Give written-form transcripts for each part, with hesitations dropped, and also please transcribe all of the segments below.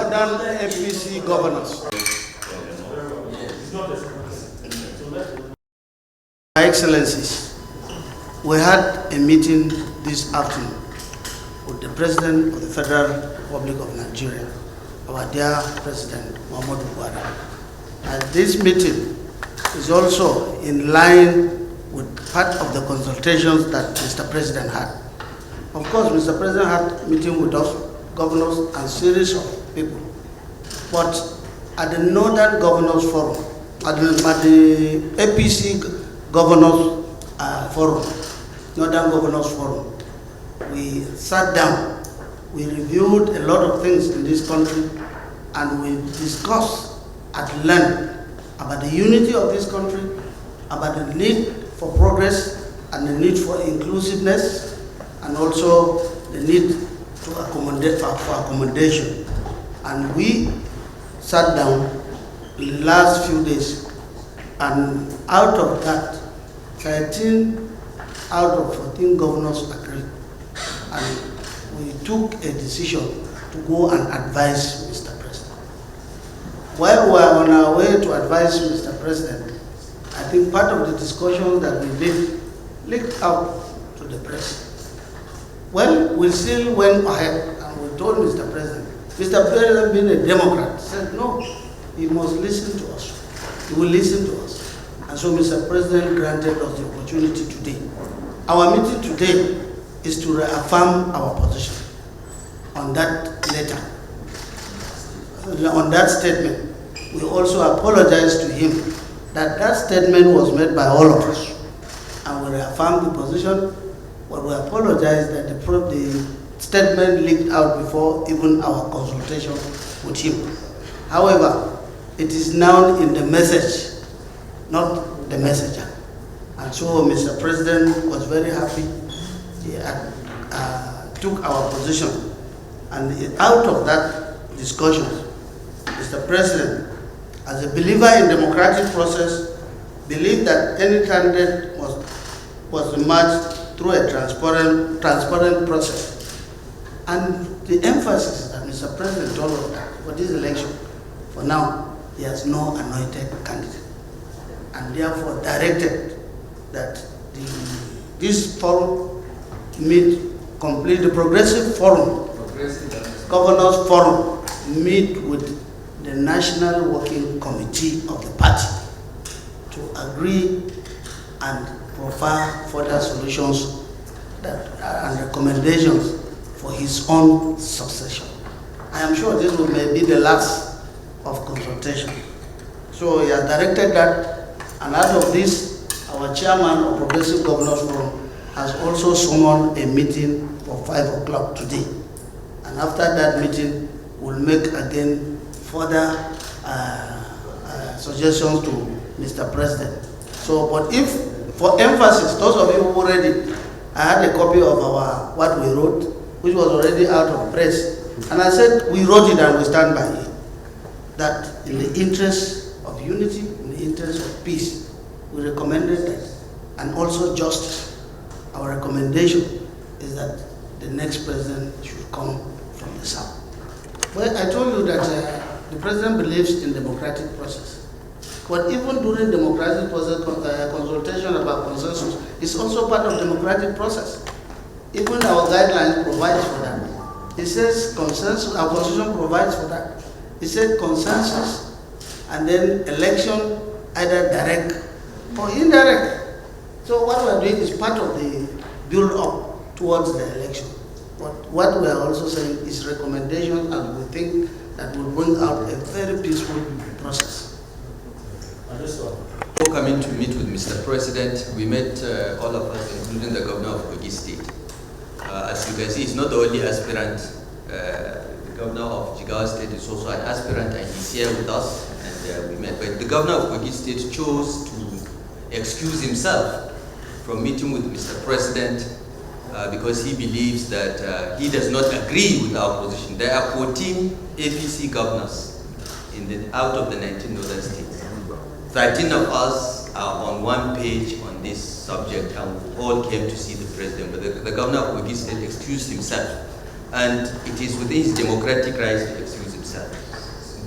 northern APC governors. Excellencies, we had a meeting this afternoon with the President of the Federal Republic of Nigeria, our dear President Muhammadu Buhari. And this meeting is also in line with part of the consultations that Mr. President had. Of course, Mr. President had a meeting with us, governors and series of people. But at the Northern Governors Forum, at the APC Governors Forum, Northern Governors Forum, we sat down, we reviewed a lot of things in this country, and we discussed at length about the unity of this country, about the need for progress and the need for inclusiveness, and also the need to accommodate for accommodation. And we sat down in the last few days, and out of that, 13 out of 14 governors agreed. And we took a decision to go and advise Mr. President. While we were on our way to advise Mr. President, I think part of the discussion that we did leaked out to the press. Well, we still went ahead and we told Mr. President, Mr. President being a Democrat, said no, he must listen to us. He will listen to us. And so Mr. President granted us the opportunity today. Our meeting today is to reaffirm our position on that letter, on that statement. We also apologize to him that that statement was made by all of us. And we reaffirm the position, but we apologize that the statement leaked out before even our consultation with him. However, it is now in the message, not the messenger. And so Mr. President was very happy. He took our position. And out of that discussion, Mr. President, as a believer in democratic process, believed that any candidate was emerged through a transparent process. And the emphasis that Mr. President told us that for this election, for now, he has no anointed candidate. And therefore directed that this forum complete the progressive forum, governors forum, meet with the National Working Committee of the party to agree and provide further solutions and recommendations for his own succession. I am sure this may be the last of consultation. So he has directed that, and out of this, our chairman of Progressive Governors Forum has also summoned a meeting for 5 o'clock today. And after that meeting, we'll make again further suggestions to Mr. President. So, but if, for emphasis, those of you who read it, I had a copy of what we wrote, which was already out of press. And I said, we wrote it and we stand by it. That in the interest of unity, in the interest of peace, we recommended that, and also justice. Our recommendation is that the next president should come from the South. Well, I told you that the president believes in democratic process. But even during democratic process, consultation about consensus is also part of democratic process. Even our guidelines provides for that. It says consensus, our constitution provides for that. It said consensus and then election, either direct or indirect. So what we are doing is part of the build-up towards the election. But what we are also saying is recommendations, and we think that will bring out a very peaceful process. Before coming to meet with Mr. President, we met all of us, including the governor of Wike State. As you can see, he's not the only aspirant. The governor of Jigawa State is also an aspirant, and he's here with us, and we met. But the governor of Wike State chose to excuse himself from meeting with Mr. President because he believes that he does not agree with our position. There are 14 APC governors out of the 19 northern states. 13 of us are on one page on this subject, and we all came to see the president. But the governor of Wike State excused himself, and it is within his democratic rights to excuse himself.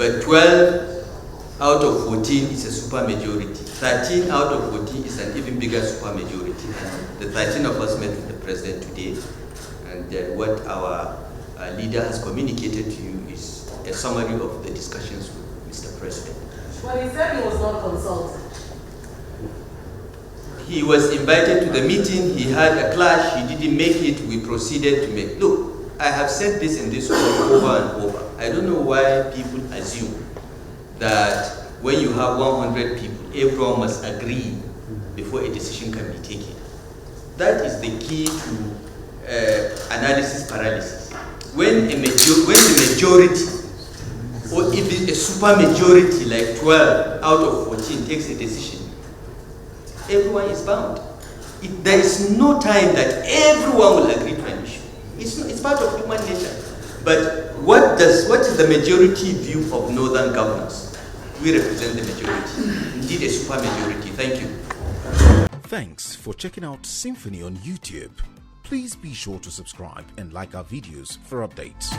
But 12 out of 14 is a supermajority. 13 out of 14 is an even bigger supermajority. And the 13 of us met with the president today, and what our leader has communicated to you is a summary of the discussions with Mr. President. But he said he was not consulted. He was invited to the meeting, he had a clash, he didn't make it, we proceeded to make. Look, I have said this in this forum over and over. I don't know why people assume that when you have 100 people, everyone must agree before a decision can be taken. That is the key to analysis paralysis. When the majority, or even a super majority like 12 out of 14 takes a decision, everyone is bound. There is no time that everyone will agree to an issue. It's part of human nature. But what is the majority view of northern governors? We represent the majority, indeed a super majority. Thank you. Thanks for checking out SYMFONI on YouTube. Please be sure to subscribe and like our videos for updates.